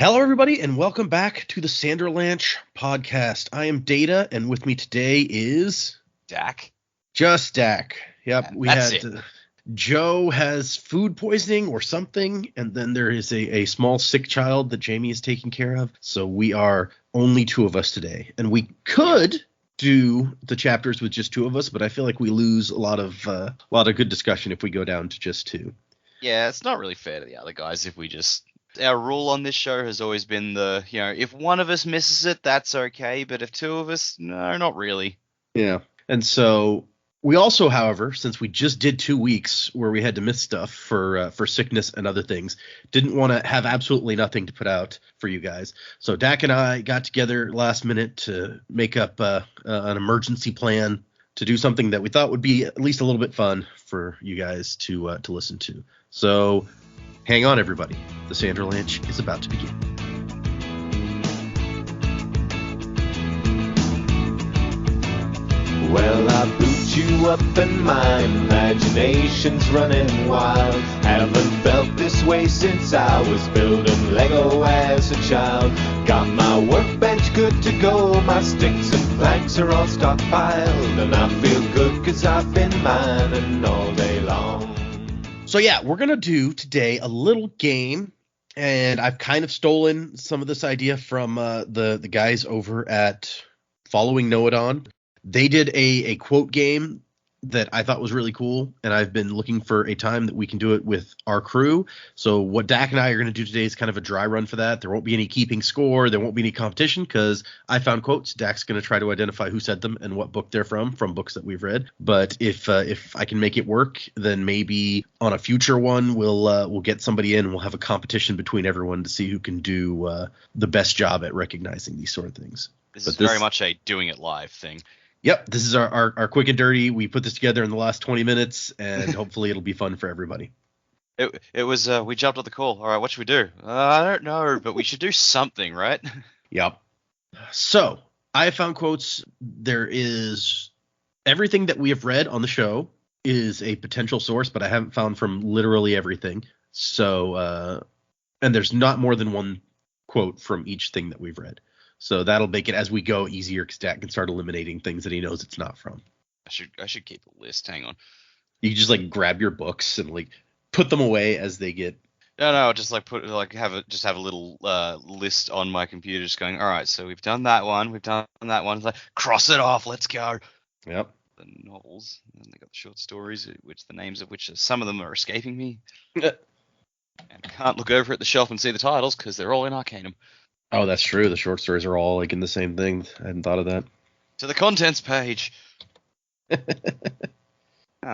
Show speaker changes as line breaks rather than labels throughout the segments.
Hello, everybody, and welcome back to the Sanderlanche podcast. I am Data, and with me today is...
Dac.
Just Dac. Yep,
And
we
that's
had...
it.
Joe has food poisoning or something, and then there is a small sick child that Jaymee is taking care of. So we are only two of us today. And we could do the chapters with just two of us, but I feel like we lose a lot of good discussion if we go down to just two.
Yeah, it's not really fair to the other guys if we just... Our rule on this show has always been if one of us misses it, that's okay, but if two of us, no, not really.
Yeah. And so we also, however, since we just did 2 weeks where we had to miss stuff for sickness and other things, didn't want to have absolutely nothing to put out for you guys. So Dac and I got together last minute to make up an emergency plan to do something that we thought would be at least a little bit fun for you guys to listen to. So hang on, everybody. The Sanderlanche is about to begin.
Well, I boot you up and my imagination's running wild. Haven't felt this way since I was building Lego as a child. Got my workbench good to go, my sticks and planks are all stockpiled. And I feel good 'cause I've been mining all day long.
So yeah, we're going to do today a little game, and I've kind of stolen some of this idea from the guys over at Following Know It On. They did a quote game that I thought was really cool, and I've been looking for a time that we can do it with our crew. So what Dac and I are going to do today is kind of a dry run for that. There won't be any keeping score. There won't be any competition because I found quotes. Dac's going to try to identify who said them and what book they're from books that we've read. But if I can make it work, then maybe on a future one we'll get somebody in and we'll have a competition between everyone to see who can do the best job at recognizing these sort of things.
This is very much a doing it live thing.
Yep, this is our quick and dirty. We put this together in the last 20 minutes, and hopefully it'll be fun for everybody.
It was, we jumped on the call. All right, what should we do? I don't know, but we should do something, right?
Yep. So, I have found quotes. There is everything that we have read on the show is a potential source, but I haven't found from literally everything. So, and there's not more than one quote from each thing that we've read. So that'll make it as we go easier because Dac can start eliminating things that he knows it's not from.
I should keep a list. Hang on.
You can just grab your books and put them away as they get.
No, just have a little list on my computer, just going. All right, so we've done that one. We've done that one. Cross it off. Let's go.
Yep.
The novels, and they got the short stories, which the names of which some of them are escaping me. And I can't look over at the shelf and see the titles because they're all in Arcanum.
Oh, that's true. The short stories are all in the same thing. I hadn't thought of that.
To the contents page.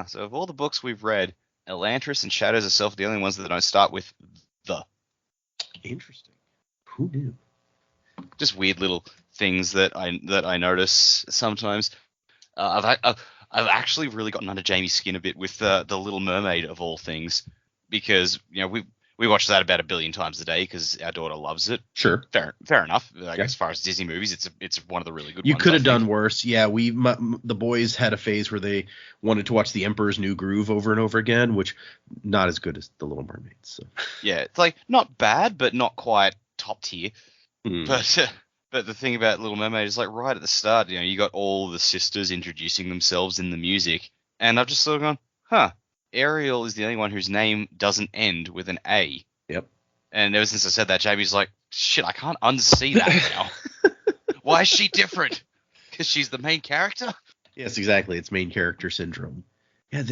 So of all the books we've read, Elantris and Shadows of Self are the only ones that don't start with the.
Interesting. Who knew?
Just weird little things that I notice sometimes. I've actually really gotten under Jaymee's skin a bit with the Little Mermaid of all things, because we watch that about 1 billion times a day because our daughter loves it.
Sure.
Fair enough. As far as Disney movies, it's one of the really good ones.
You could have done worse. Yeah, the boys had a phase where they wanted to watch The Emperor's New Groove over and over again, which not as good as The Little Mermaid. So.
Yeah, it's not bad, but not quite top tier. But the thing about Little Mermaid is right at the start, you got all the sisters introducing themselves in the music, and I've just sort of gone, huh. Ariel is the only one whose name doesn't end with an A.
Yep. And
ever since I said that, Jamie's like, shit, I can't unsee that now. Why is she different? Because she's the main character?
Yes, exactly. It's main character syndrome. Yeah,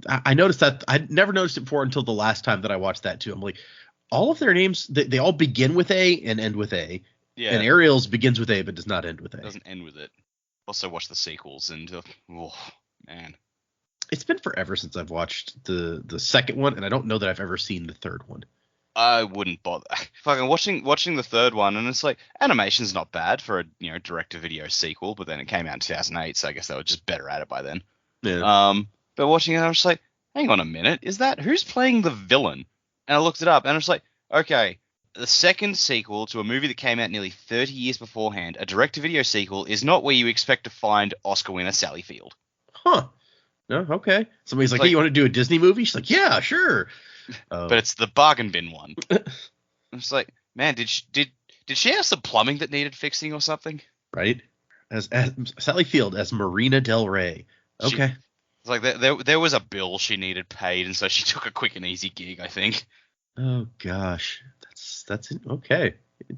I noticed that. I never noticed it before until the last time that I watched that too. I'm like, all of their names, they all begin with A and end with A. Yeah. And Ariel's begins with A but does not end with A.
Doesn't end with it. Also watch the sequels and, oh, man.
It's been forever since I've watched the second one, and I don't know that I've ever seen the third one.
I wouldn't bother. Fucking watching the third one, and it's animation's not bad for a direct-to-video sequel, but then it came out in 2008, so I guess they were just better at it by then.
Yeah.
But watching it, I was just like, hang on a minute, who's playing the villain? And I looked it up, and I was like, okay, the second sequel to a movie that came out nearly 30 years beforehand, a direct-to-video sequel, is not where you expect to find Oscar winner Sally Field.
Huh. No, okay. Somebody's like, hey, you want to do a Disney movie? She's like, yeah, sure.
But it's the bargain bin one. It's like, Man, did she have some plumbing that needed fixing or something?
Right? As Sally Field as Marina Del Rey. Okay.
It's like there was a bill she needed paid, and so she took a quick and easy gig, I think.
Oh gosh, that's it. Okay.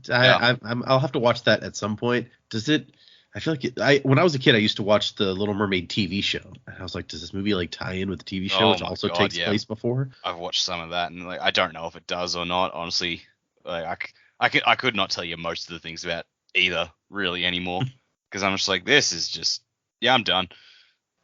Yeah.
I'll have to watch that at some point. Does it? I feel like when I was a kid, I used to watch the Little Mermaid TV show, and I was like, does this movie like tie in with the TV show,
Oh
which
my
also
God,
takes
yeah.
place before?
I've watched some of that, and like I don't know if it does or not. Honestly, like I could not tell you most of the things about either really anymore, because I'm just like, this is just, yeah, I'm done.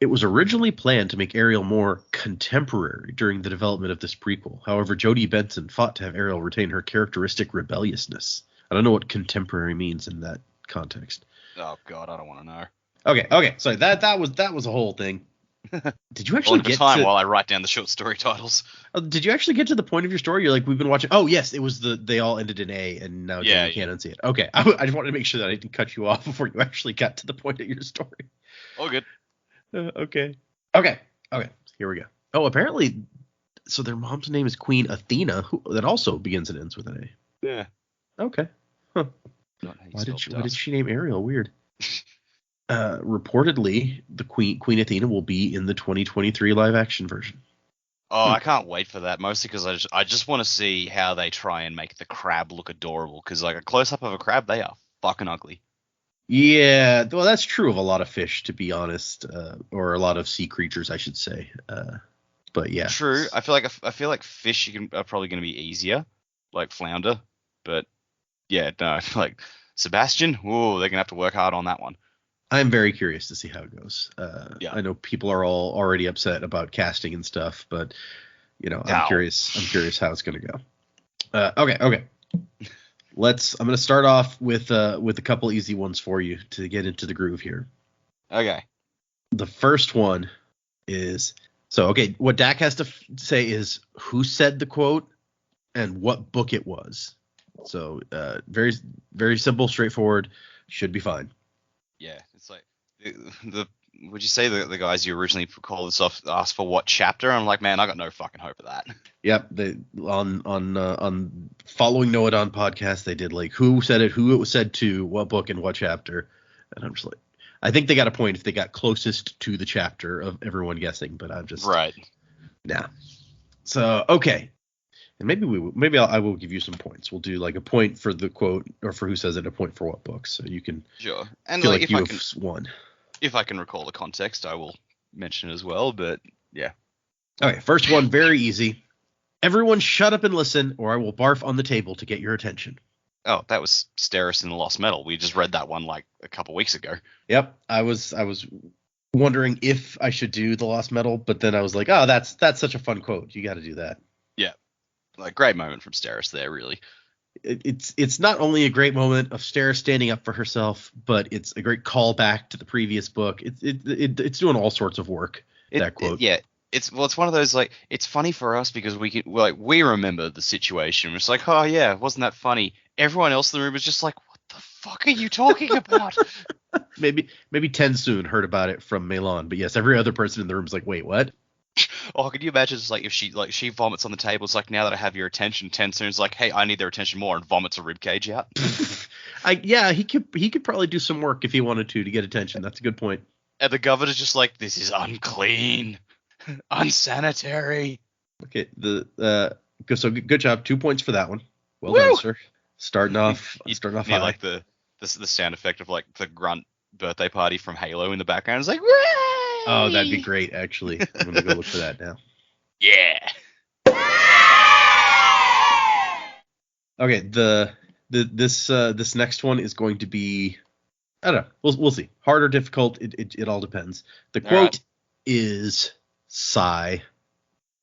It was originally planned to make Ariel more contemporary during the development of this prequel. However, Jodie Benson fought to have Ariel retain her characteristic rebelliousness. I don't know what contemporary means in that context.
Oh God, I don't want to know.
Okay. Sorry, that was a whole thing. Did you actually get
time
to?
while I write down the short story titles?
Did you actually get to the point of your story? You're like, we've been watching. Oh yes, it was they all ended in A, and now Jaymee can't unsee it. Okay, I just wanted to make sure that I didn't cut you off before you actually got to the point of your story.
All good.
Okay. Here we go. Oh, apparently, so their mom's name is Queen Athena, that also begins and ends with an
A. Yeah.
Okay. Huh. Why did she name Ariel? Weird. Reportedly, the Queen Athena will be in the 2023 live action version.
Oh, I can't wait for that. Mostly because I just want to see how they try and make the crab look adorable. Because like a close up of a crab, they are fucking ugly.
Yeah, well, that's true of a lot of fish, to be honest, or a lot of sea creatures, I should say. But yeah,
true. I feel like fish are probably going to be easier, like flounder. But yeah, no, I feel like Sebastian. Ooh, they're gonna have to work hard on that one.
I'm very curious to see how it goes.
Yeah.
I know people are all already upset about casting and stuff, but I'm curious. I'm curious how it's going to go. Okay. I'm going to start off with a couple easy ones for you to get into the groove here.
Okay.
The first one is what Dac has to say is who said the quote and what book it was. So very, very simple, straightforward. Should be fine.
Yeah, it's like would you say the guys you originally called this off asked for what chapter? I'm like, man, I got no fucking hope of that.
Yep, they on following Noah Don podcast, they did like who said it, who it was said to, what book and what chapter, and I'm just like, I think they got a point if they got closest to the chapter of everyone guessing, but I'm just
right.
Nah. So okay, and maybe I will give you some points. We'll do like a point for the quote or for who says it, a point for what book, so you can
sure. And
feel like you have won.
If I can recall the context, I will mention it as well. But yeah.
Okay, first one, very easy. Everyone shut up and listen, or I will barf on the table to get your attention.
Oh, that was Steris in the Lost Metal. We just read that one like a couple weeks ago.
Yep, I was wondering if I should do the Lost Metal, but then I was like, oh, that's such a fun quote. You got to do that.
Yeah, like great moment from Steris there, really.
It's not only a great moment of Steris standing up for herself, but it's a great callback to the previous book. It's doing all sorts of work. That quote.
It's one of those, like, it's funny for us because we remember the situation. It's like, oh yeah, wasn't that funny? Everyone else in the room is just like, what the fuck are you talking about?
maybe Tensoon heard about it from Meilon, but yes, every other person in the room is like, wait, what?
Oh, could you imagine just like if she vomits on the table? It's like, now that I have your attention, Tensoon's like, hey, I need their attention more, and vomits a ribcage out.
He could probably do some work if he wanted to get attention. That's a good point.
And the governor's just like, this is unclean, unsanitary.
Okay, so good job. 2 points for that one. Well done, sir. Starting off high.
Like the sound effect of like the grunt birthday party from Halo in the background. It's like,
oh, that'd be great, actually. I'm gonna go look for that now.
Yeah.
Okay, this next one is going to be, I don't know. We'll see. Hard or difficult, it all depends. The quote is sigh.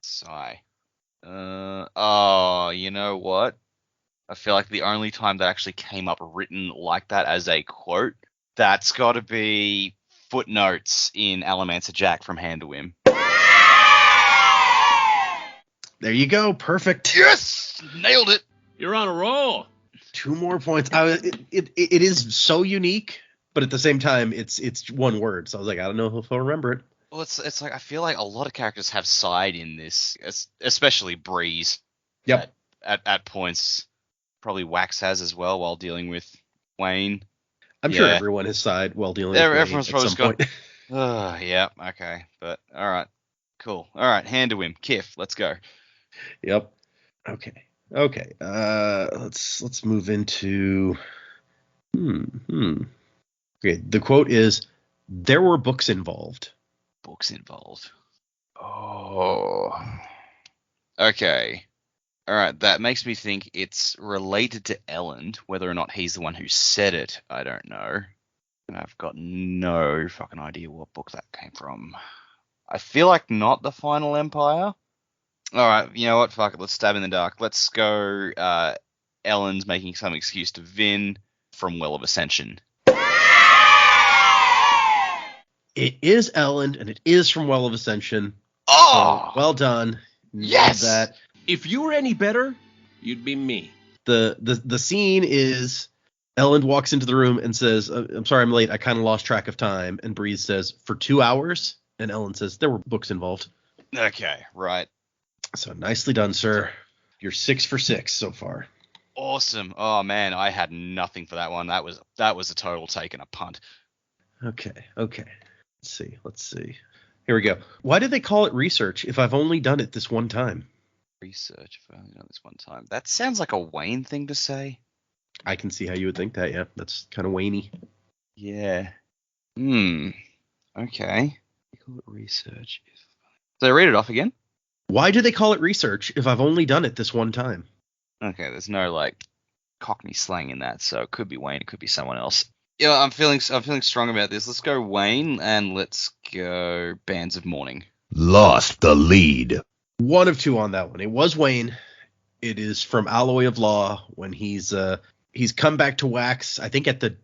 Sigh. Oh, you know what? I feel like the only time that actually came up written like that as a quote, that's got to be footnotes in Alamancer Jack from Hand to Him.
There you go. Perfect.
Yes! Nailed it.
You're on a roll.
2 more points. It is so unique, but at the same time, it's one word. So I was like, I don't know if I'll remember it.
Well, it's like I feel like a lot of characters have sighed in this, especially Breeze.
Yep.
At points. probably Wax has as well while dealing with Wayne.
I'm sure everyone has sighed while dealing with Wayne
Everyone's
at
probably
some point.
Yeah, okay. But, all right. Cool. All right, hand to him. Kiff, let's go.
Yep. Okay. Let's move into. Okay. The quote is, "There were books involved."
Books involved. Oh. Okay. All right. That makes me think it's related to Elland. Whether or not he's the one who said it, I don't know. And I've got no fucking idea what book that came from. I feel like not the Final Empire. All right. You know what? Fuck it. Let's stab in the dark. Let's go. Ellen's making some excuse to Vin from Well of Ascension.
It is Elland, and it is from Well of Ascension.
Oh,
so well done.
Yes.
That.
If you were any better, you'd be me.
The scene is Elland walks into the room and says, "I'm sorry, I'm late. I kind of lost track of time." And Breeze says, "For 2 hours?" And Elland says, "There were books involved."
Okay, right.
So nicely done, sir. You're 6 for 6 so far.
Awesome. Oh man, I had nothing for that one. That was a total take and a punt.
Okay. Let's see. Here we go. Why did they call it research if I've only done it this one time?
Research if I only done this one time. That sounds like a Wayne thing to say.
I can see how you would think that, yeah. That's kind of Wayne-y.
Yeah. Okay. They call it research. So read it off again.
Why do they call it research if I've only done it this one time?
Okay, there's no like Cockney slang in that, so it could be Wayne, it could be someone else. Yeah, I'm feeling strong about this. Let's go Wayne and let's go Bands of Mourning.
Lost the lead.
1 of 2 on that one. It was Wayne. It is from Alloy of Law when he's come back to Wax, I think at the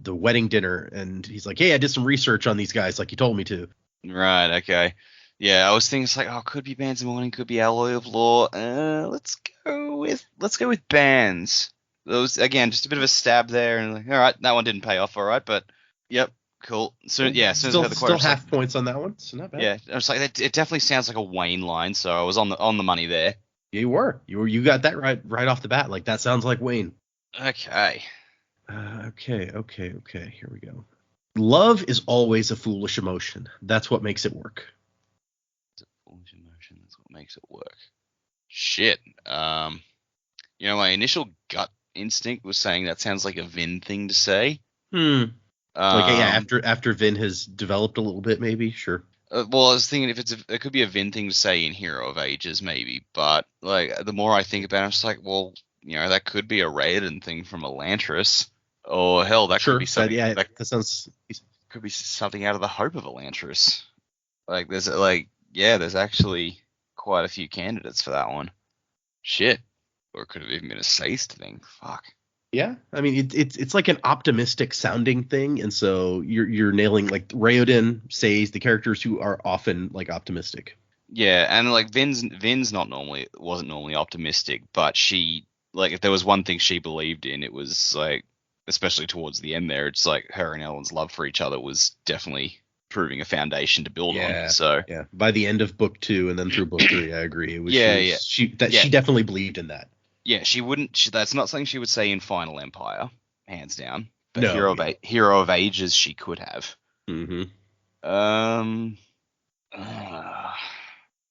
wedding dinner, and he's like, "Hey, I did some research on these guys like you told me to."
Right, okay. Yeah, I was thinking it's like, oh, could be Bands of Mourning, could be Alloy of Law. Let's go with Bands. Those again, just a bit of a stab there, and like, all right, that one didn't pay off, all right, but yep, cool. So yeah, as soon as I heard the quote,
still half points on that one, so not bad.
Yeah, I was like, it definitely sounds like a Wayne line, so I was on the money there.
Yeah, you got that right off the bat. Like that sounds like Wayne.
Okay.
Okay. Here we go. Love is always a foolish emotion. That's what makes it work.
It's a foolish emotion. That's what makes it work. Shit. My initial gut instinct was saying that sounds like a Vin thing to say.
After Vin has developed a little bit, maybe. Sure.
Well, I was thinking it could be a Vin thing to say in Hero of Ages, maybe. But like the more I think about it, I'm just like, well, that could be a Raiden thing from Elantris, or hell, that could be something. That
sounds.
Could be something out of the Hope of Elantris. Like there's actually quite a few candidates for that one. Shit, or it could have even been a Seist thing. Fuck.
Yeah, I mean it's like an optimistic sounding thing, and so you're nailing like Raoden, Seist, the characters who are often like optimistic.
Yeah, and like Vin's wasn't normally optimistic, but she, like, if there was one thing she believed in, it was like, especially towards the end there, it's like her and Ellen's love for each other was definitely proving a foundation to build on. So
yeah, by the end of book 2 and then through book 3, I agree. It was, she definitely believed in that. Yeah,
she wouldn't. That's not something she would say in Final Empire, hands down. But
no,
Hero of Ages, she could have.
Mm-hmm.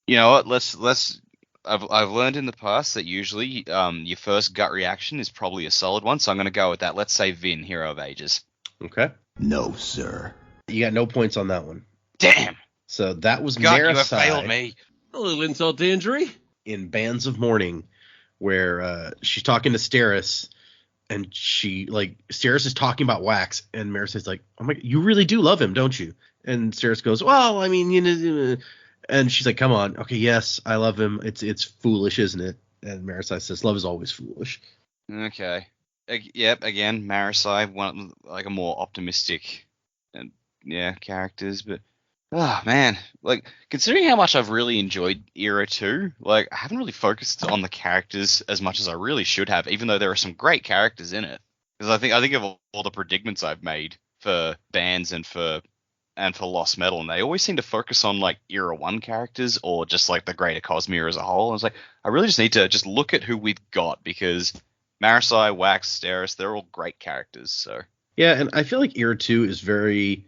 You know what? Let's. I've learned in the past that usually your first gut reaction is probably a solid one, so I'm going to go with that. Let's say Vin, Hero of Ages.
Okay.
No, sir.
You got no points on that one.
Damn.
So that was
God,
Marasai.
You have failed me.
A little insult to injury.
In Bands of Mourning, where she's talking to Steris, and Steris is talking about Wax, and Marasai's like, "Oh my, you really do love him, don't you?" And Steris goes, "Well, I mean, and she's like, "Come on, okay, yes, I love him. It's foolish, isn't it?" And Marasai says, "Love is always foolish."
Okay. Yep. Again, Marasai, one like a more optimistic, and characters, but man, like considering how much I've really enjoyed Era 2, like I haven't really focused on the characters as much as I really should have, even though there are some great characters in it. Because I think of all the predicaments I've made for Bands and for Lost Metal, and they always seem to focus on like Era 1 characters or just like the greater Cosmere as a whole. I was like, I really just need to just look at who we've got, because Marasai, Wax, Steris, they're all great characters. So
Yeah, and I feel like Era 2 is very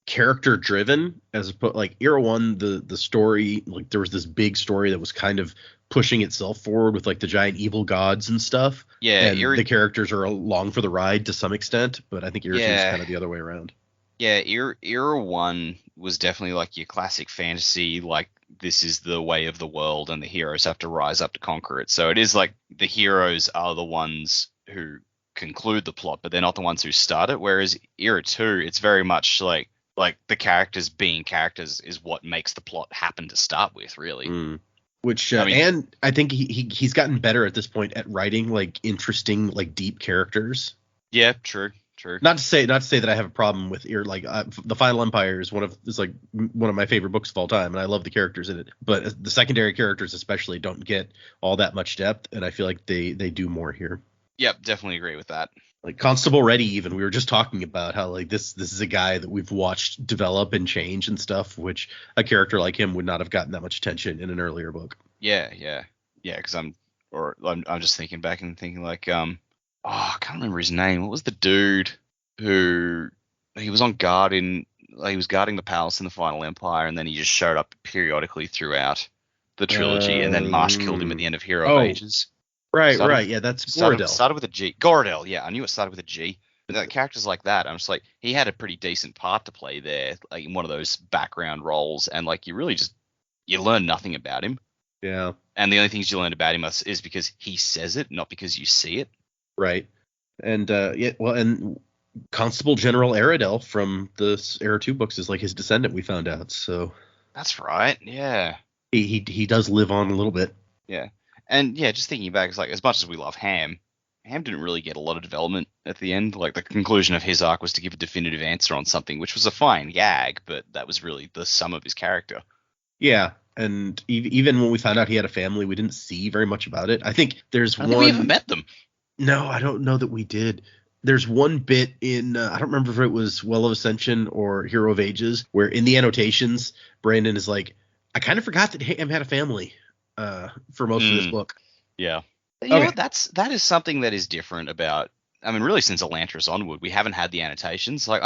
character driven as opposed like Era 1, the story, like there was this big story that was kind of pushing itself forward with like the giant evil gods and stuff.
yeah,
And the characters are along for the ride to some extent, but I think Era 2 is kind of the other way around.
Yeah, Era 1 was definitely like your classic fantasy, like this is the way of the world and the heroes have to rise up to conquer it. So it is like the heroes are the ones who conclude the plot, but they're not the ones who start it. Whereas Era 2, it's very much like the characters being characters is what makes the plot happen to start with, really.
Which and I think he's gotten better at this point at writing like interesting, like deep characters.
Yeah, true.
Not to say that I have a problem with The Final Empire is one of my favorite books of all time, and I love the characters in it. But the secondary characters especially don't get all that much depth, and I feel like they do more here.
Yep, definitely agree with that.
Like Constable Reddy, even we were just talking about how like this is a guy that we've watched develop and change and stuff, which a character like him would not have gotten that much attention in an earlier book.
Yeah. Because I'm just thinking back and thinking like I can't remember his name. What was the dude who he was on guard he was guarding the palace in the Final Empire, and then he just showed up periodically throughout the trilogy, and then Marsh killed him at the end of Hero of Ages.
Right. Yeah, that's Gordell.
Started with a G. Gordell, yeah. I knew it started with a G. But characters like that, I'm just like, he had a pretty decent part to play there, like in one of those background roles, and like you really just, you learn nothing about him.
Yeah.
And the only things you learn about him is because he says it, not because you see it.
Right. And and Constable General Aradel from the Era 2 books is like his descendant, we found out. So
that's right. Yeah.
He does live on a little bit.
Yeah. And yeah, just thinking back, it's like as much as we love Ham didn't really get a lot of development at the end. Like the conclusion of his arc was to give a definitive answer on something, which was a fine gag, but that was really the sum of his character.
Yeah. And even when we found out he had a family, we didn't see very much about it. I think there's
I don't think we ever met them.
No, I don't know that we did. There's one bit in, I don't remember if it was Well of Ascension or Hero of Ages, where in the annotations, Brandon is like, I kind of forgot that Ham had a family for most of this book.
Yeah. You know what, that is something that is different about, I mean, really since Elantris onward, we haven't had the annotations. Like,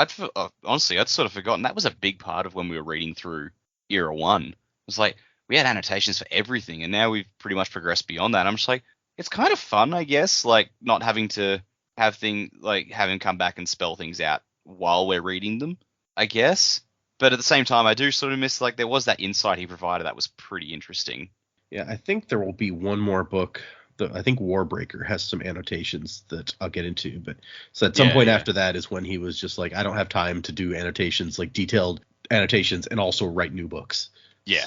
honestly, I'd sort of forgotten. That was a big part of when we were reading through Era 1. It was like, we had annotations for everything, and now we've pretty much progressed beyond that. I'm just like, it's kind of fun, I guess, like not having to have having come back and spell things out while we're reading them, I guess. But at the same time, I do sort of miss, like, there was that insight he provided that was pretty interesting.
Yeah, I think there will be one more book. I think Warbreaker has some annotations that I'll get into. But so at some point after that is when he was just like, I don't have time to do annotations, like detailed annotations, and also write new books.
Yeah,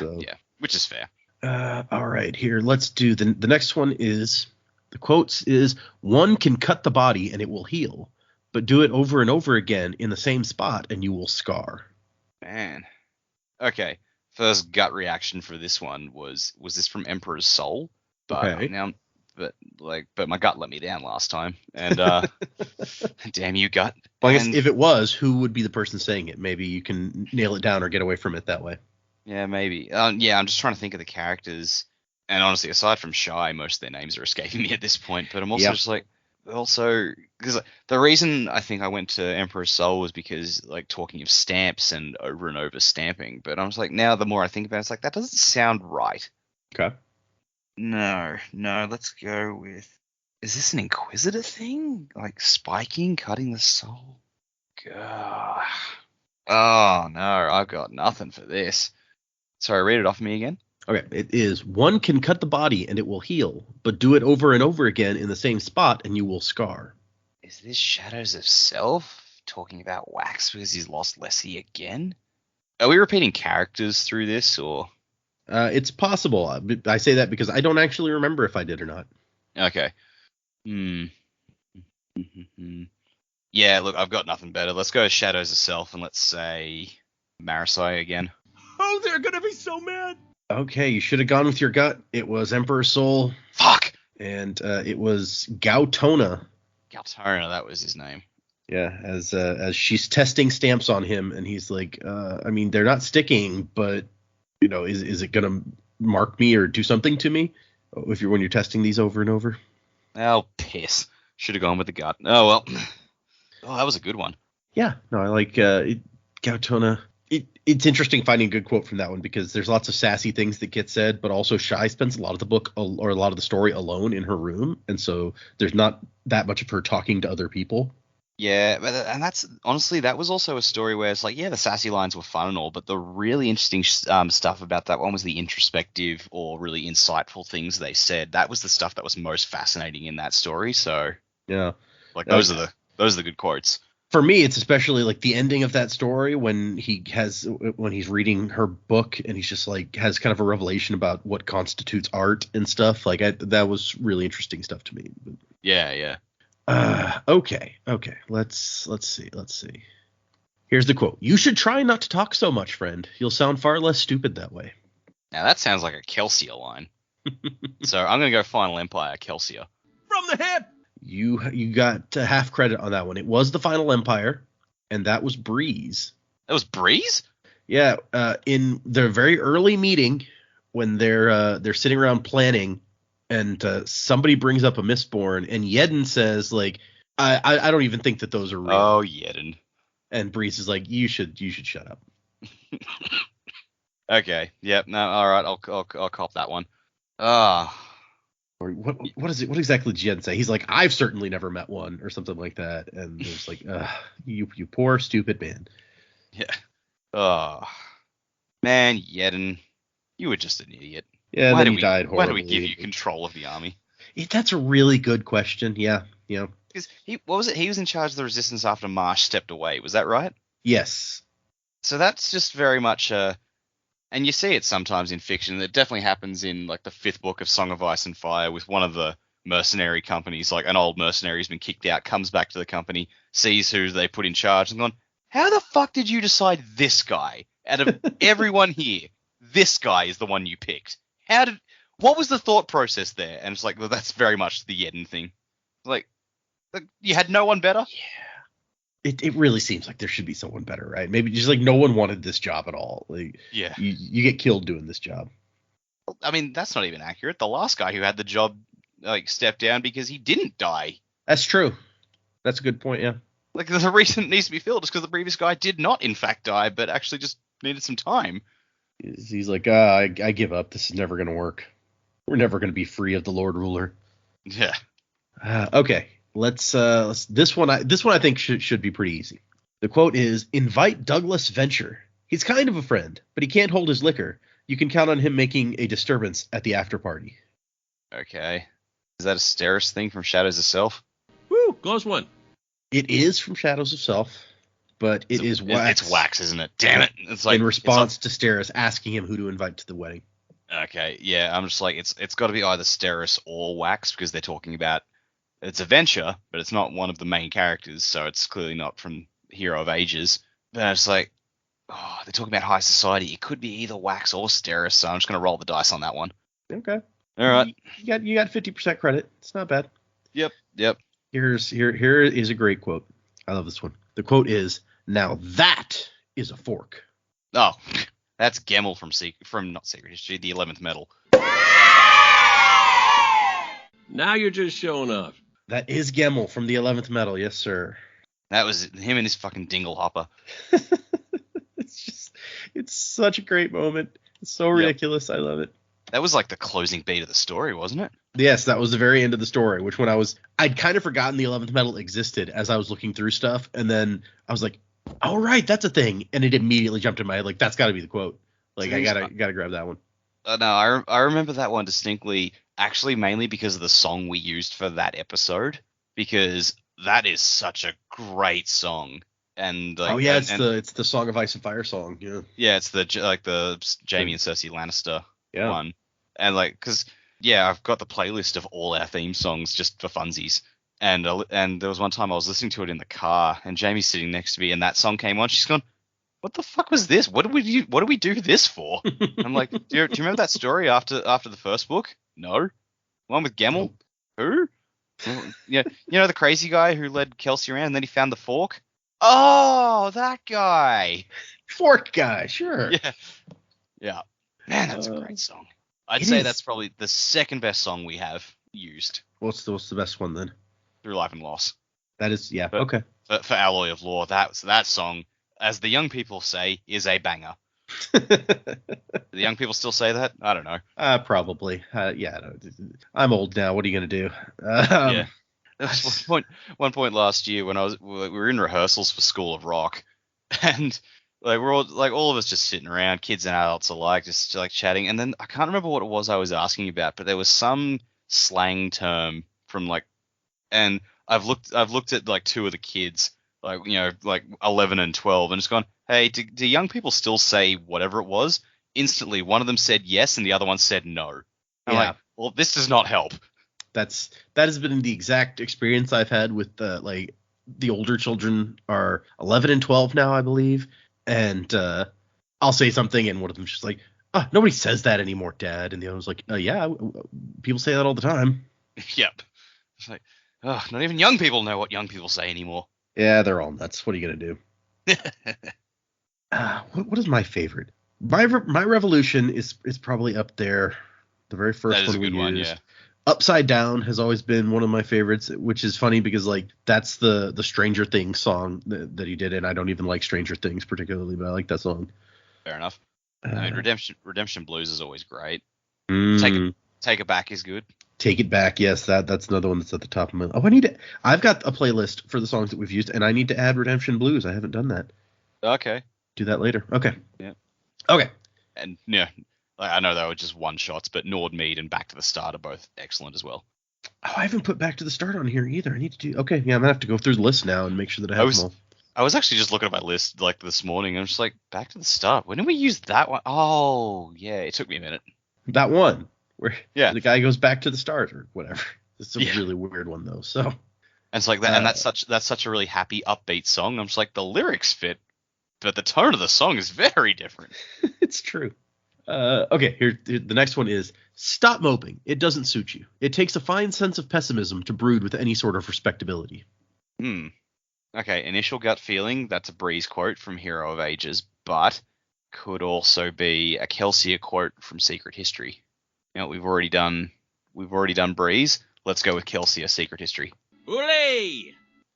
which is fair.
All right, here, let's do the next one is, the quotes is, one can cut the body and it will heal, but do it over and over again in the same spot and you will scar.
Man. Okay. First gut reaction for this one was this from Emperor's Soul? But but my gut let me down last time. And damn you, gut.
Well, I guess if it was, who would be the person saying it? Maybe you can nail it down or get away from it that way.
Yeah, maybe. I'm just trying to think of the characters. And honestly, aside from Shy, most of their names are escaping me at this point. But I'm also just like, because the reason I think I went to Emperor's Soul was because, like, talking of stamps and over stamping. But I was like, now the more I think about it, it's like, that doesn't sound right.
Okay.
No, let's go with, is this an Inquisitor thing? Like spiking, cutting the soul? God. Oh, no, I've got nothing for this. Sorry, read it off me again.
Okay, it is, one can cut the body and it will heal, but do it over and over again in the same spot and you will scar.
Is this Shadows of Self talking about Wax because he's lost Lessie again? Are we repeating characters through this, or?
It's possible. I say that because I don't actually remember if I did or not.
Okay. Yeah, look, I've got nothing better. Let's go Shadows of Self and let's say Marasai again.
Oh, they're gonna be so mad.
Okay, you should have gone with your gut. It was Emperor's Soul.
Fuck!
And it was Gautona.
Gautona, that was his name.
Yeah, as she's testing stamps on him, and he's like, I mean, they're not sticking, but, you know, is it gonna mark me or do something to me when you're testing these over and over?
Oh, piss. Should have gone with the gut. Oh, well. Oh, that was a good one.
Yeah, no, I like Gautona. It's interesting finding a good quote from that one because there's lots of sassy things that get said, but also Shy spends a lot of the book or a lot of the story alone in her room, and so there's not that much of her talking to other people.
Yeah, and that's honestly, that was also a story where it's like, yeah, the sassy lines were fun and all, but the really interesting stuff about that one was the introspective or really insightful things they said. That was the stuff that was most fascinating in that story. So
Yeah,
like those are the good quotes.
For me, it's especially like the ending of that story when he's reading her book and he's just like has kind of a revelation about what constitutes art and stuff. Like that was really interesting stuff to me.
Yeah.
Okay. Let's see. Here's the quote. You should try not to talk so much, friend. You'll sound far less stupid that way.
Now that sounds like a Kelsier line. So I'm gonna go Final Empire, Kelsier.
From the hip.
You got half credit on that one. It was the Final Empire, and that was Breeze.
That was Breeze?
Yeah. In their very early meeting, when they're sitting around planning. And somebody brings up a Mistborn, and Yedden says, like, I don't even think that those are real.
Oh, Yedden.
And Breeze is like, you should shut up.
Okay. Yep. No. All right. I'll cop that one.
Or what is it? What exactly did Yedden say? He's like, I've certainly never met one, or something like that. And it's like, you poor stupid man.
Yeah. Oh, man, Yedden, you were just an idiot.
Yeah, and then he died horribly.
Why do we give you control of the army?
That's a really good question. Yeah.
Because what was it? He was in charge of the resistance after Marsh stepped away. Was that right?
Yes.
So that's just very much and you see it sometimes in fiction. It definitely happens in like the 5th book of Song of Ice and Fire with one of the mercenary companies, like an old mercenary who's been kicked out, comes back to the company, sees who they put in charge, and gone, how the fuck did you decide this guy out of everyone here? This guy is the one you picked. What was the thought process there? And it's like, well, that's very much the Yedden thing. Like you had no one better?
Yeah. It really seems like there should be someone better, right? Maybe just like no one wanted this job at all. Like,
yeah.
You get killed doing this job.
I mean, that's not even accurate. The last guy who had the job like stepped down because he didn't die.
That's true. That's a good point, yeah.
Like the reason it needs to be filled is because the previous guy did not in fact die, but actually just needed some time.
He's like, I give up. This is never going to work. We're never going to be free of the Lord Ruler.
Yeah.
Okay. Let's this one I think should be pretty easy. The quote is, invite Douglas Venture. He's kind of a friend, but he can't hold his liquor. You can count on him making a disturbance at the after party.
Okay. Is that a Steris thing from Shadows of Self?
Woo, close one.
It is from Shadows of Self. But it's Wax.
It's Wax, isn't it? Damn it! It's like
in response to Steris asking him who to invite to the wedding.
Okay, yeah, I'm just like it's got to be either Steris or Wax because they're talking about it's a venture, but it's not one of the main characters, so it's clearly not from Hero of Ages. But it's like, oh, they're talking about high society. It could be either Wax or Steris, so I'm just gonna roll the dice on that one.
Okay.
All right.
You got 50% credit. It's not bad.
Yep.
Here is a great quote. I love this one. The quote is, now that is a fork.
Oh, that's Gemmel from not Secret History, the 11th Metal.
Now you're just showing off.
That is Gemmel from the 11th Metal, yes, sir.
That was him and his fucking dingle hopper.
It's such a great moment. It's so ridiculous. I love it.
That was like the closing beat of the story, wasn't it?
Yes, that was the very end of the story, which I'd kind of forgotten the 11th Metal existed as I was looking through stuff, and then I was like, oh, right, that's a thing. And it immediately jumped in my head, like, that's got to be the quote. Like, I gotta grab that one.
No, I remember that one distinctly, actually mainly because of the song we used for that episode, because that is such a great song. And like,
it's the Song of Ice and Fire song.
Yeah, it's the Jaymee and Cersei Lannister one. And like, because I've got the playlist of all our theme songs just for funsies. And there was one time I was listening to it in the car, and Jamie's sitting next to me, and that song came on. She's gone, "What the fuck was this? What do we do this for?" I'm like, do you remember that story after the first book? No, one with Gemmel. Who? Yeah, you know the crazy guy who led Kelsey around, and then he found the fork. Oh, that guy.
Fork guy, sure.
Yeah. Man, that's a great song. I'd say that's probably the second best song we have used.
What's the best one then?
Through Life and Loss.
That is, yeah,
But
okay.
For Alloy of Law, that song, as the young people say, is a banger. Do the young people still say that? I don't know.
Probably. Yeah, no, I'm old now. What are you gonna do?
Yeah. There was one point last year when we were in rehearsals for School of Rock, and like we're all of us just sitting around, kids and adults alike, just like chatting. And then I can't remember what it was I was asking about, but there was some slang term from like, and I've looked at like two of the kids, like like 11 and 12, and just gone, hey, do young people still say whatever it was? Instantly, one of them said yes, and the other one said no. I'm like, well, this does not help.
That has been the exact experience I've had with the older children are 11 and 12 now, I believe. And I'll say something, and one of them's just like, "Oh, nobody says that anymore, Dad." And the other one's like, "Yeah, people say that all the time."
Yep. It's like, oh, not even young people know what young people say anymore.
Yeah, they're all nuts. What are you gonna do? What is my favorite? My Revolution is probably up there. The very first one we used. Yeah. Upside Down has always been one of my favorites, which is funny because like that's the Stranger Things song that he did, and I don't even like Stranger Things particularly, but I like that song.
Fair enough. I mean, Redemption Blues is always great. Take It Back is good.
Take It Back, yes, that's another one that's at the top of my. Oh, I've got a playlist for the songs that we've used, and I need to add Redemption Blues. I haven't done that.
Okay.
Do that later. Okay.
Yeah.
Okay.
And yeah. I know they were just one shots, but Nord Mead and Back to the Start are both excellent as well.
Oh, I haven't put Back to the Start on here either. I need to do. Okay, yeah, I'm gonna have to go through the list now and make sure that I have them all.
I was actually just looking at my list like this morning. And I'm just like, Back to the Start. When did we use that one? Oh, yeah, it took me a minute.
That one where the guy goes back to the start or whatever. It's a really weird one though. So. And
it's like that, and that's such a really happy, upbeat song. I'm just like, the lyrics fit, but the tone of the song is very different.
It's true. Okay, here the next one is stop moping. It doesn't suit you. It takes a fine sense of pessimism to brood with any sort of respectability.
Okay, initial gut feeling, that's a Breeze quote from Hero of Ages, but could also be a Kelsier quote from Secret History. You know, we've already done Breeze. Let's go with Kelsier Secret History.
Hooray!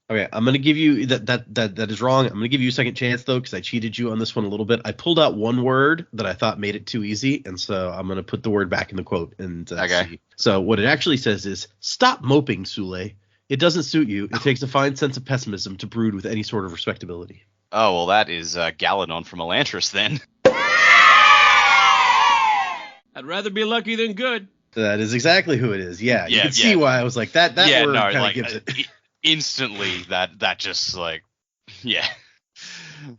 Okay, I'm gonna give you that is wrong. I'm gonna give you a second chance though, because I cheated you on this one a little bit. I pulled out one word that I thought made it too easy, and so I'm gonna put the word back in the quote and see. So what it actually says is, "Stop moping, Sule. It doesn't suit you. It takes a fine sense of pessimism to brood with any sort of respectability."
Oh well, that is Galadon from Elantris then.
I'd rather be lucky than good.
That is exactly who it is. Yeah, you can see why I was like that. That word kind of gives it.
Instantly, that just like, yeah.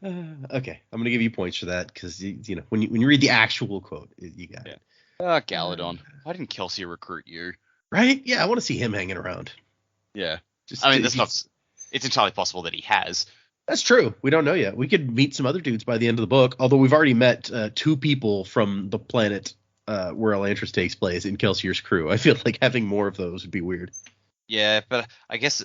Okay, I'm gonna give you points for that because you know when you read the actual quote, you got it.
Galadon, why didn't Kelsier recruit you?
Right? Yeah, I want to see him hanging around.
Yeah, I mean it's entirely possible that he has.
That's true. We don't know yet. We could meet some other dudes by the end of the book. Although we've already met two people from the planet where Elantris takes place in Kelsier's crew. I feel like having more of those would be weird.
Yeah, but I guess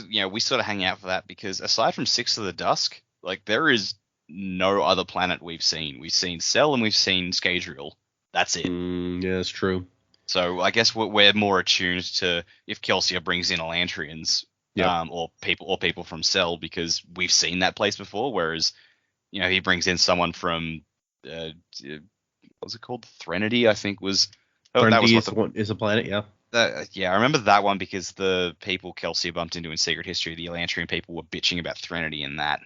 we sort of hang out for that because aside from Six of the Dusk, like there is no other planet we've seen. We've seen Cell and we've seen Scadrial. That's it.
Yeah, that's true.
So I guess we're more attuned to if Kelsier brings in Elantrians, or people from Cell because we've seen that place before. Whereas, he brings in someone from what was it called? Threnody, I think was.
Threnody is a planet, yeah.
I remember that one because the people Kelsier bumped into in Secret History, the Elantrian people, were bitching about Threnody in that.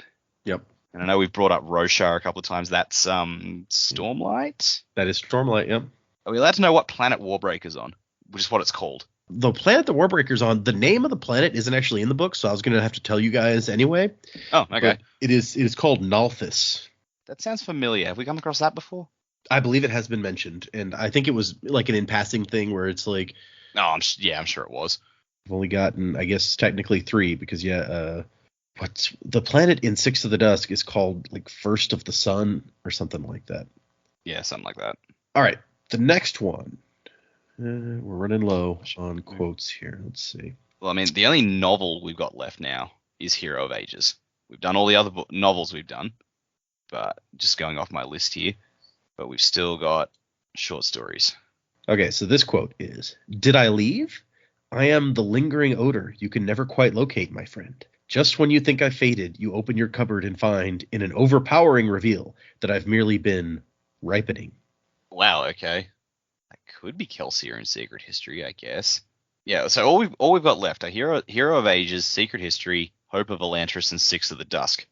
Yep.
And I know we've brought up Roshar a couple of times. That's Stormlight?
That is Stormlight, yep.
Are we allowed to know what planet Warbreaker's on? Which is what it's called.
The planet the Warbreaker's on, the name of the planet isn't actually in the book, so I was going to have to tell you guys anyway.
Oh, okay.
But it is called Nalthis.
That sounds familiar. Have we come across that before?
I believe it has been mentioned, and I think it was like an in-passing thing where it's like...
Oh, I'm sure it was.
I've only gotten, I guess, technically 3, because, what's the planet in Six of the Dusk is called, like, First of the Sun, or something like that.
Yeah, something like that.
All right, the next one. We're running low on quotes here. Let's see.
Well, I mean, the only novel we've got left now is Hero of Ages. We've done all the other novels we've done, but just going off my list here. But we've still got short stories.
Okay, so this quote is, "Did I leave? I am the lingering odor you can never quite locate, my friend. Just when you think I've faded, you open your cupboard and find, in an overpowering reveal, that I've merely been ripening.
Wow, okay. That could be Kelsier in Secret History, I guess. Yeah, so all we've got left are Hero of Ages, Secret History, Hope of Elantris, and Sixth of the Dusk.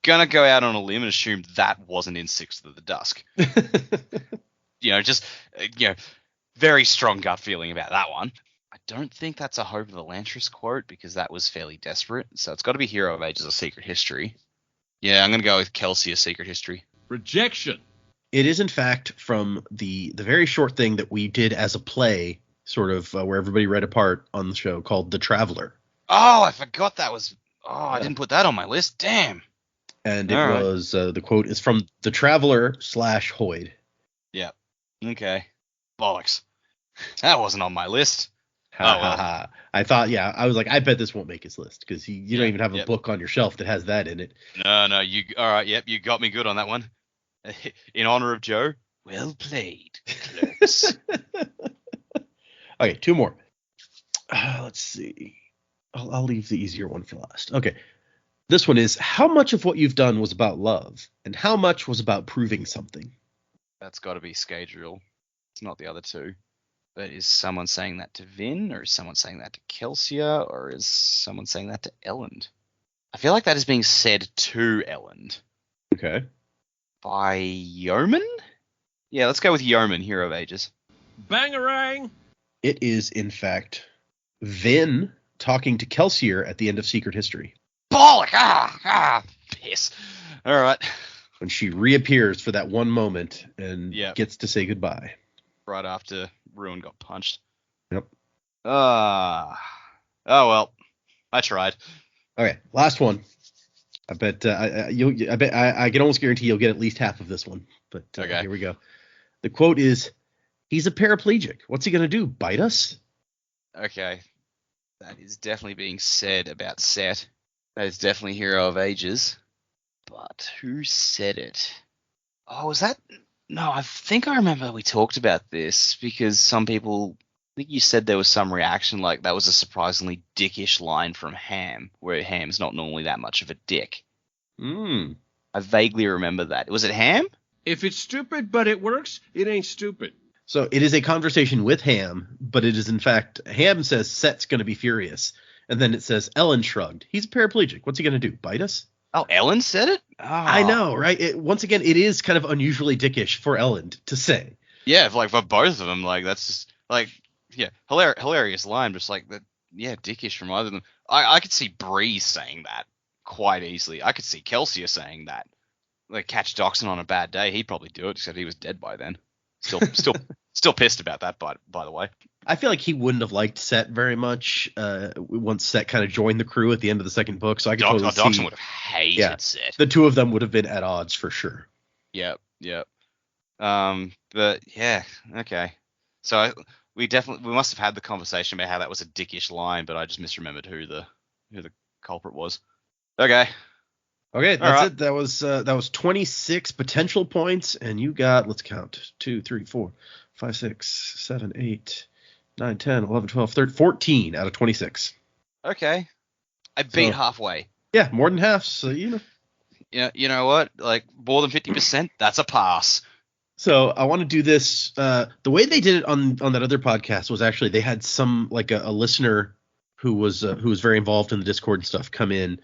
Gonna go out on a limb and assume that wasn't in Sixth of the Dusk. Just very strong gut feeling about that one. I don't think that's a Hope of Elantris quote because that was fairly desperate. So it's got to be Hero of Ages or Secret History. Yeah, I'm gonna go with Kelsier Secret History.
Rejection.
It is in fact from the very short thing that we did as a play, sort of where everybody read a part on the show called The Traveler.
Oh, I forgot that was. Oh, I didn't put that on my list. Damn.
And it was the quote is from The Traveler / Hoyd.
Yeah. Okay. Bollocks. That wasn't on my list.
Ha. I thought, I was like, I bet this won't make his list because you don't even have a book on your shelf that has that in it.
No, you. All right, yep, you got me good on that one. In honor of Joe, well played, Clerks.
Okay, 2 more. Let's see. I'll leave the easier one for last. Okay. This one is, how much of what you've done was about love, and how much was about proving something?
That's got to be Scadrial. It's not the other two. But is someone saying that to Vin, or is someone saying that to Kelsier, or is someone saying that to Elend? I feel like that is being said to Elend.
Okay.
By Yeoman? Yeah, let's go with Yeoman, Hero of Ages.
Bangarang!
It is, in fact, Vin talking to Kelsier at the end of Secret History.
Bollock! Piss. All right.
When she reappears for that one moment and gets to say goodbye.
Right after Ruin got punched.
Yep.
Oh well. I tried.
Okay, last one. I bet I can almost guarantee you'll get at least half of this one. But here we go. The quote is, "He's a paraplegic. What's he gonna do? Bite us?"
Okay. That is definitely being said about Set. That is definitely Hero of Ages. But who said it? Oh, was that? No, I think I remember we talked about this because some people, I think you said there was some reaction like that was a surprisingly dickish line from Ham, where Ham's not normally that much of a dick. I vaguely remember that. Was it Ham?
If it's stupid but it works, it ain't stupid.
So it is a conversation with Ham, but it is in fact, Ham says Set's going to be furious. And then it says, Ellen shrugged. He's a paraplegic. What's he going to do? Bite us?
Oh, Ellen said it? Oh.
I know, right? Once again, it is kind of unusually dickish for Ellen to say.
Yeah, for both of them, that's just, hilarious line, just dickish from either of them. I could see Bree saying that quite easily. I could see Kelsier saying that. Catch Doxson on a bad day, he'd probably do it, except he was dead by then. Still pissed about that, by the way.
I feel like he wouldn't have liked Set very much once Set kind of joined the crew at the end of the second book. So I could totally see.
Doxson would have hated Set.
The two of them would have been at odds for sure.
Yep. But yeah, okay. So we must have had the conversation about how that was a dickish line, but I just misremembered who the culprit was. Okay.
Okay, that's it. That was 26 potential points, and you got, let's count, 2, 3, 4, 5, 6, 7, 8, 9, 10, 11, 12, 13, 14 out of 26.
Okay. I beat halfway.
Yeah, more than half, so
Yeah, you know what? More than 50%, that's a pass.
So I want to do this. The way they did it on that other podcast was actually they had some, a listener who was very involved in the Discord and stuff come in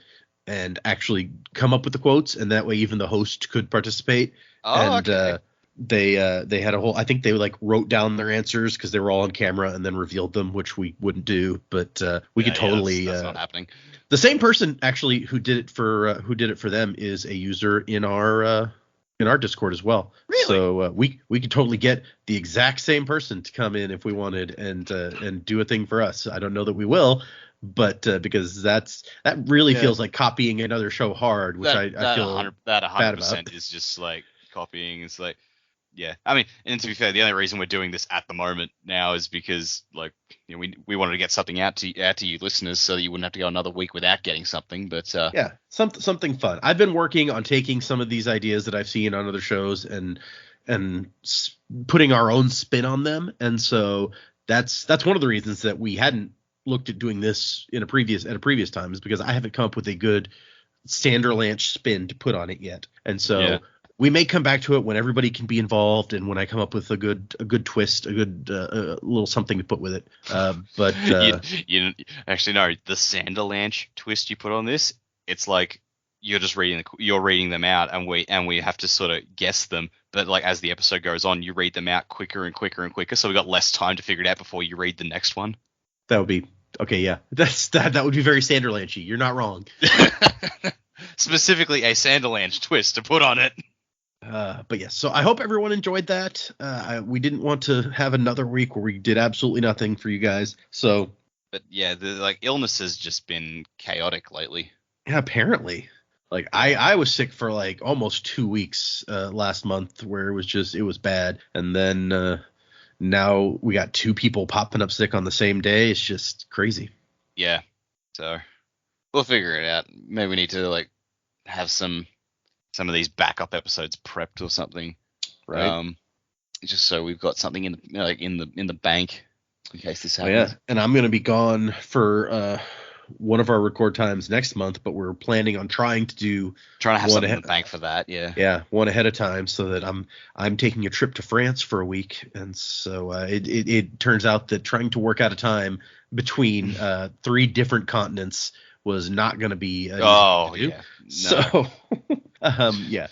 and actually come up with the quotes, and that way even the host could participate. Okay. They had a whole, I think they wrote down their answers because they were all on camera and then revealed them, which we wouldn't do, but we could totally.
That's not happening.
The same person actually who did it for them is a user in our Discord as well.
Really?
So we could totally get the exact same person to come in if we wanted and do a thing for us. I don't know that we will. But because that really feels like copying another show hard, which I feel
100%
bad about.
Is just copying. It's yeah. I mean, and to be fair, the only reason we're doing this at the moment now is because we wanted to get something out to you listeners so that you wouldn't have to go another week without getting something. But
something fun. I've been working on taking some of these ideas that I've seen on other shows and putting our own spin on them, and so that's one of the reasons that we hadn't looked at doing this at a previous time is because I haven't come up with a good Sanderlanche spin to put on it yet. And so we may come back to it when everybody can be involved and when I come up with a good twist, a good little something to put with it. But
you actually no, the Sanderlanche twist you put on this, it's like you're just reading them out, and we have to sort of guess them. But like as the episode goes on, you read them out quicker and quicker and quicker, so we got less time to figure it out before you read the next one.
That would be okay. Yeah, that would be very Sanderlanche-y. You're not wrong.
Specifically, a Sanderlanche twist to put on it.
But yes, so I hope everyone enjoyed that. We didn't want to have another week where we did absolutely nothing for you guys. So,
but yeah, the illness has just been chaotic lately.
Yeah, apparently. Like I was sick for like almost 2 weeks last month, where it was bad, and then now we got 2 people popping up sick on the same day. It's just crazy.
Yeah, so we'll figure it out. Maybe we need to like have some of these backup episodes prepped or something,
right?
Just so we've got something in the bank in case this happens.
Yeah, and I'm gonna be gone for one of our record times next month, but we're planning on trying to have
something in the bank for that.
Yeah, one ahead of time, so that I'm taking a trip to France for a week, and so it turns out that trying to work out a time between 3 different continents was not going to be easy to do.
Yeah. No.
So yeah,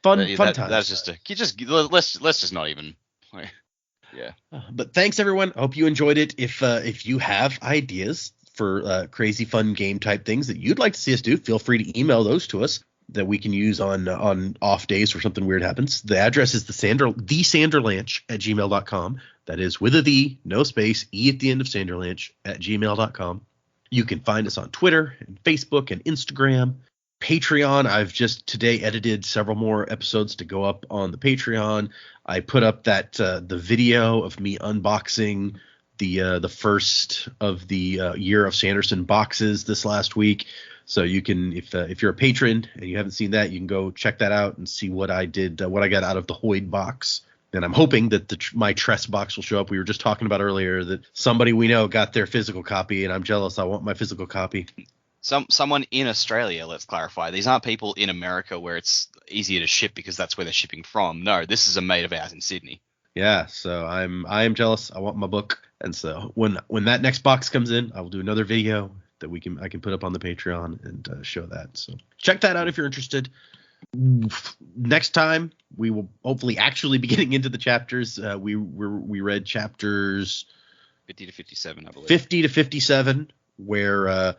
fun times.
That's just let's just not even. Yeah.
But thanks everyone. I hope you enjoyed it. If you have ideas for crazy fun game type things that you'd like to see us do, feel free to email those to us that we can use on off days or something weird happens. The address is thesanderlanche@gmail.com. That is with a the, no space, e at the end of Sanderlanche @gmail.com. You can find us on Twitter and Facebook and Instagram. Patreon, I've just today edited several more episodes to go up on the Patreon. I put up that the video of me unboxing the first of the Year of Sanderson boxes this last week. So you can, if you're a patron and you haven't seen that, you can go check that out and see what I did, what I got out of the Hoyd box. And I'm hoping that my Tress box will show up. We were just talking about earlier that somebody we know got their physical copy, and I'm jealous. I want my physical copy.
Someone in Australia, let's clarify. These aren't people in America where it's easier to ship because that's where they're shipping from. No, this is a mate of ours in Sydney.
Yeah, so I am jealous. I want my book. And so when that next box comes in, I will do another video that I can put up on the Patreon and show that. So check that out if you're interested. Next time we will hopefully actually be getting into the chapters. We read chapters
50 to 57, I believe.
50 to 57, where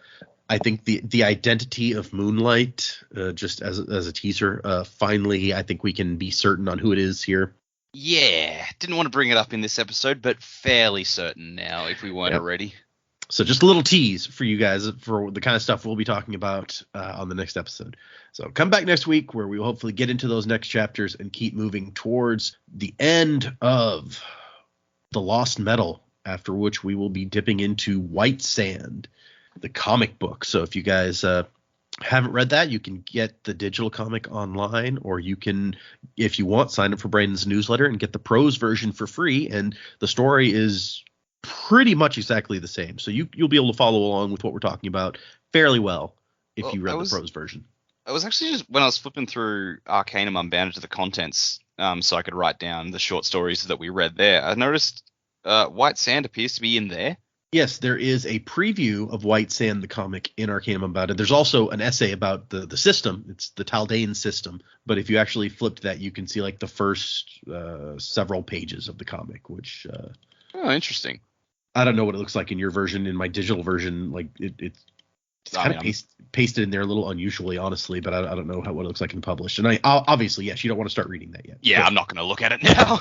I think the identity of Moonlight, just as a teaser, finally I think we can be certain on who it is here.
Yeah, didn't want to bring it up in this episode, but fairly certain now if we weren't already.
So just a little tease for you guys for the kind of stuff we'll be talking about on the next episode. So come back next week where we will hopefully get into those next chapters and keep moving towards the end of The Lost Metal, after which we will be dipping into White Sand, the comic book. So if you guys haven't read that, you can get the digital comic online, or you can, if you want, sign up for Brandon's newsletter and get the prose version for free. And the story is pretty much exactly the same. So you'll be able to follow along with what we're talking about fairly well if you read the prose version.
I was actually just, when I was flipping through Arcanum Unbounded to the contents, so I could write down the short stories that we read there, I noticed White Sand appears to be in there.
Yes, there is a preview of White Sand, the comic, in Arcanum Unbounded. There's also an essay about the system. It's the Taldane system. But if you actually flip to that, you can see like the first several pages of the comic, which...
oh, interesting.
I don't know what it looks like in your version. In my digital version, like it's kind of pasted in there a little unusually, honestly, but I don't know what it looks like in published. And obviously, yes, you don't want to start reading that yet.
Yeah, I'm not going to look at it now.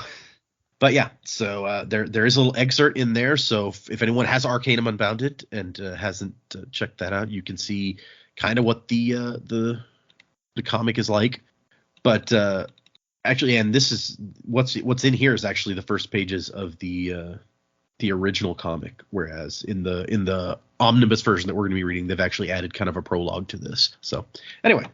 But yeah, so there is a little excerpt in there. So if anyone has Arcanum Unbounded and hasn't checked that out, you can see kind of what the comic is like. But actually, and this is what's in here is actually the first pages of the original comic, whereas in the omnibus version that we're going to be reading, they've actually added kind of a prologue to this. So anyway.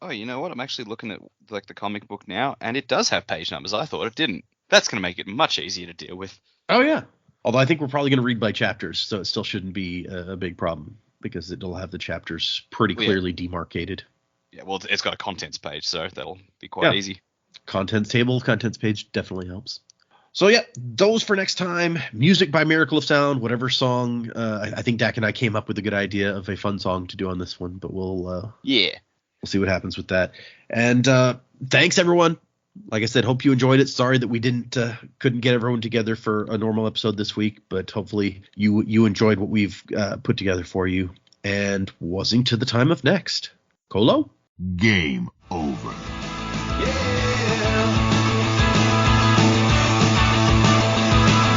Oh, you know what? I'm actually looking at like the comic book now, and it does have page numbers. I thought it didn't. That's going to make it much easier to deal with.
Oh, yeah. Although I think we're probably going to read by chapters, so it still shouldn't be a big problem because it'll have the chapters pretty clearly demarcated.
Yeah, well, it's got a contents page, so that'll be quite easy.
Contents table, contents page definitely helps. So yeah, those for next time. Music by Miracle of Sound, whatever song. I think Dac and I came up with a good idea of a fun song to do on this one, but we'll see what happens with that. And thanks everyone. Like I said, hope you enjoyed it. Sorry that we couldn't get everyone together for a normal episode this week, but hopefully you enjoyed what we've put together for you. And wasing to the time of next. Colo?
Game over.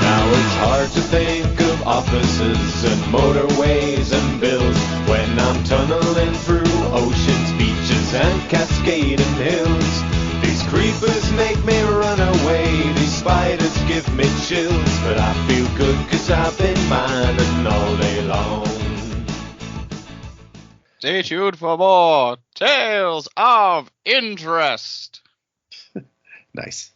Now it's hard to think of offices and motorways and bills when I'm tunneling through oceans, beaches, and cascading hills. These creepers make me run away, these spiders give me chills, but I feel good 'cause I've been mining all day long.
Stay tuned for more Tales of Interest.
Nice.